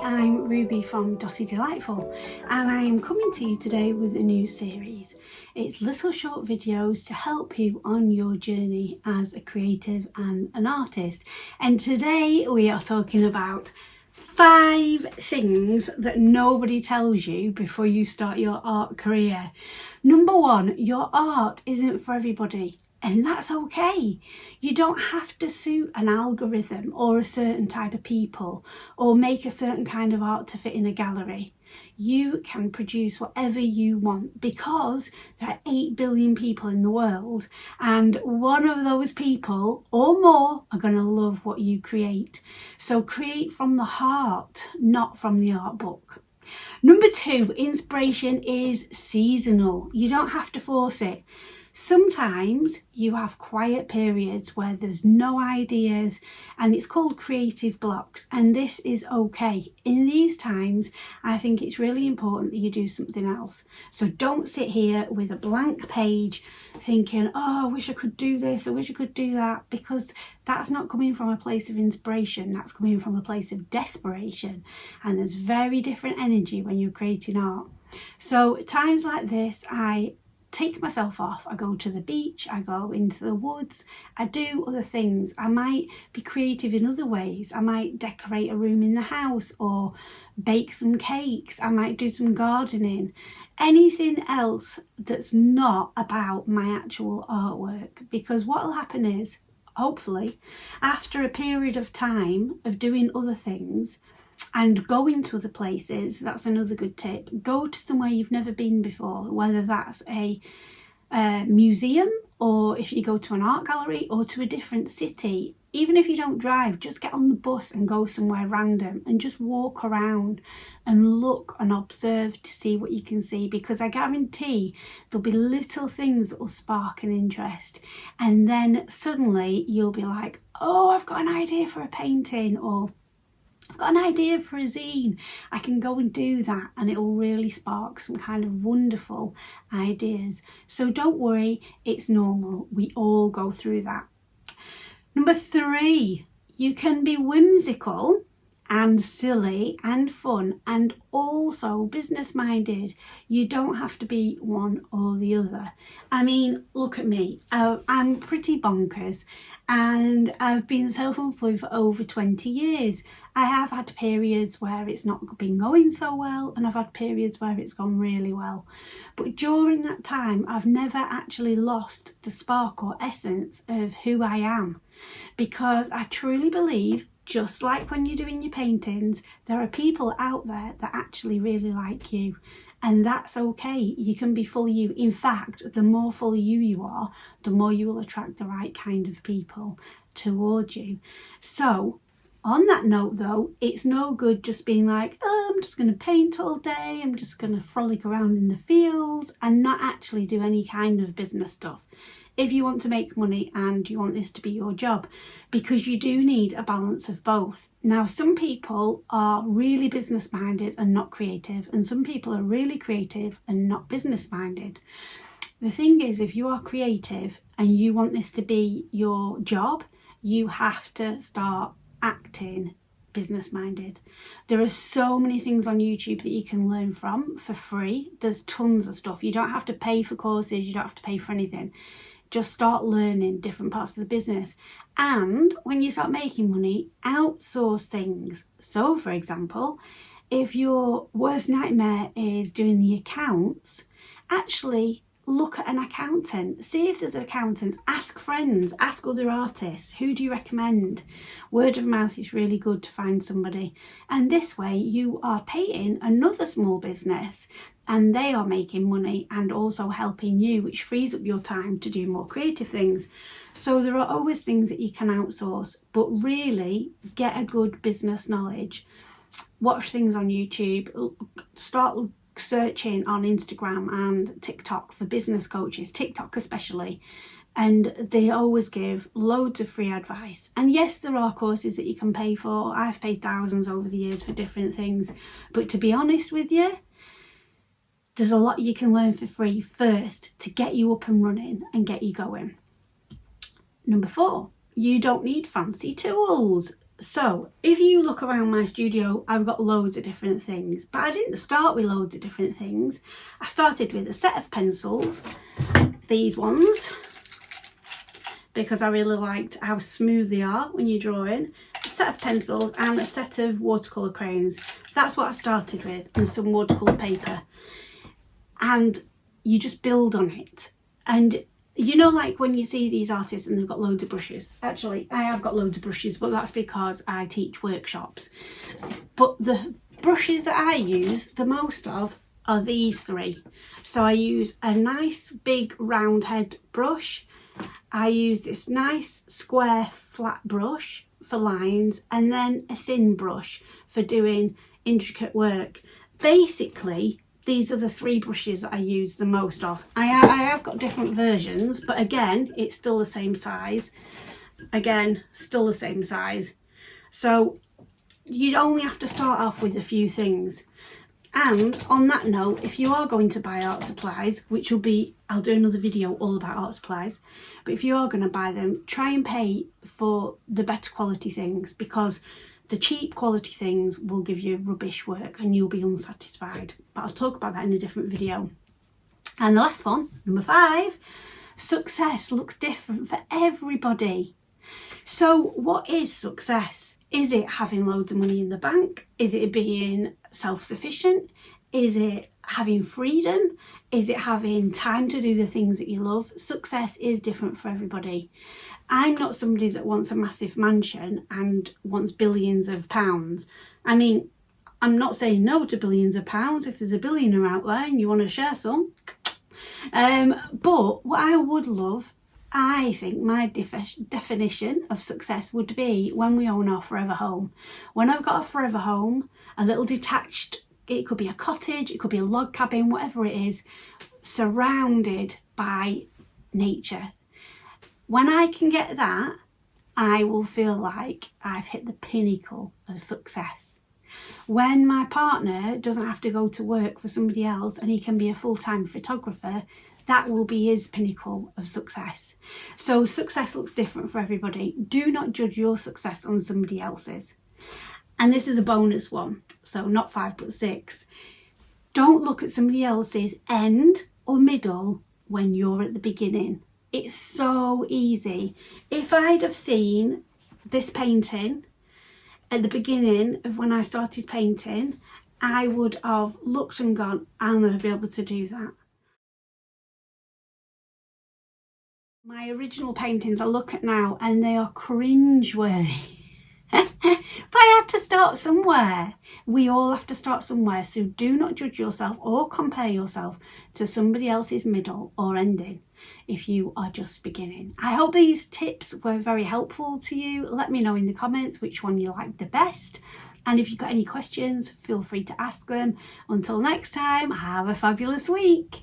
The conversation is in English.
Hi, I'm Ruby from Dotty Delightful, and I am coming to you today with a new series. It's little short videos to help you on your journey as a creative and an artist. And today we are talking about 5 things that nobody tells you before you start your art career. Number 1, your art isn't for everybody. And that's okay. You don't have to suit an algorithm or a certain type of people or make a certain kind of art to fit in a gallery. You can produce whatever you want because there are 8 billion people in the world, and one of those people or more are going to love what you create. So create from the heart, not from the art book. Number 2, inspiration is seasonal. You don't have to force it. Sometimes you have quiet periods where there's no ideas, and it's called creative blocks, and this is okay. In these times, I think it's really important that you do something else. So don't sit here with a blank page thinking, oh, I wish I could do this, I wish I could do that, because that's not coming from a place of inspiration, that's coming from a place of desperation, and there's very different energy when you're creating art. So at times like this, I take myself off. I go to the beach, I go into the woods, I do other things. I might be creative in other ways. I might decorate a room in the house or bake some cakes. I might do some gardening. Anything else that's not about my actual artwork, because what will happen is, hopefully, after a period of time of doing other things and going to other places, that's another good tip. Go to somewhere you've never been before, whether that's a museum, or if you go to an art gallery, or to a different city. Even if you don't drive, just get on the bus and go somewhere random and just walk around and look and observe to see what you can see, because I guarantee there'll be little things that will spark an interest, and then suddenly you'll be like, oh, I've got an idea for a painting, or I've got an idea for a zine. I can go and do that, and it will really spark some kind of wonderful ideas. So don't worry, it's normal. We all go through that. Number 3, you can be whimsical and silly and fun and also business minded. You don't have to be one or the other. I mean, look at me. I'm pretty bonkers, and I've been self-employed for over 20 years. I have had periods where it's not been going so well, and I've had periods where it's gone really well. But during that time, I've never actually lost the spark or essence of who I am, because I truly believe, just like when you're doing your paintings, there are people out there that actually really like you, and that's okay. You can be full you. In fact, the more full you are, the more you will attract the right kind of people towards you. So on that note though, it's no good just being like, oh, I'm just going to paint all day, I'm just going to frolic around in the fields and not actually do any kind of business stuff. If you want to make money and you want this to be your job, because you do need a balance of both. Now, some people are really business minded and not creative, and some people are really creative and not business minded. The thing is, if you are creative and you want this to be your job, you have to start acting business minded. There are so many things on YouTube that you can learn from for free. There's tons of stuff. You don't have to pay for courses, you don't have to pay for anything. Just start learning different parts of the business. And when you start making money, outsource things. So for example, if your worst nightmare is doing the accounts, actually look at an accountant. See if there's an accountant. Ask friends, ask other artists. Who do you recommend? Word of mouth is really good to find somebody. And this way you are paying another small business, and they are making money and also helping you, which frees up your time to do more creative things. So there are always things that you can outsource, but really get a good business knowledge. Watch things on YouTube. Start searching on Instagram and TikTok for business coaches, TikTok especially, and they always give loads of free advice. And yes, there are courses that you can pay for. I've paid thousands over the years for different things, but to be honest with you, there's a lot you can learn for free first to get you up and running and get you going. Number 4, you don't need fancy tools. So if you look around my studio, I've got loads of different things, but I didn't start with loads of different things. I started with a set of pencils, these ones, because I really liked how smooth they are when you're drawing. A set of pencils and a set of watercolour crayons. That's what I started with, and some watercolour paper. And you just build on it. And you know, like when you see these artists and they've got loads of brushes. Actually, I have got loads of brushes, but that's because I teach workshops. But the brushes that I use the most of are these three. So I use a nice big round head brush. I use this nice square flat brush for lines, and then a thin brush for doing intricate work. Basically, these are the three brushes that I use the most of. I have got different versions, but again, it's still the same size. Again, still the same size. So you'd only have to start off with a few things. And on that note, if you are going to buy art supplies, which will be, I'll do another video all about art supplies, but if you are going to buy them, try and pay for the better quality things, because the cheap quality things will give you rubbish work and you'll be unsatisfied. But I'll talk about that in a different video. And the last one, number 5, success looks different for everybody. So what is success? Is it having loads of money in the bank? Is it being self-sufficient? Is it having freedom? Is it having time to do the things that you love? Success is different for everybody. I'm not somebody that wants a massive mansion and wants billions of pounds. I mean, I'm not saying no to billions of pounds if there's a billionaire out there and you want to share some. But what I would love, I think my definition of success would be when we own our forever home. When I've got a forever home, a little detached, it could be a cottage, it could be a log cabin, whatever it is, surrounded by nature. When I can get that, I will feel like I've hit the pinnacle of success. When my partner doesn't have to go to work for somebody else and he can be a full-time photographer, that will be his pinnacle of success. So success looks different for everybody. Do not judge your success on somebody else's. And this is a bonus one, so not 5 but 6. Don't look at somebody else's end or middle when you're at the beginning. It's so easy. If I'd have seen this painting at the beginning of when I started painting, I would have looked and gone, I'll never be able to do that. My original paintings I look at now and they are cringe-worthy. But I had to start somewhere. We all have to start somewhere, so do not judge yourself or compare yourself to somebody else's middle or ending if you are just beginning. I hope these tips were very helpful to you. Let me know in the comments which one you liked the best, and if you've got any questions, feel free to ask them. Until next time, have a fabulous week.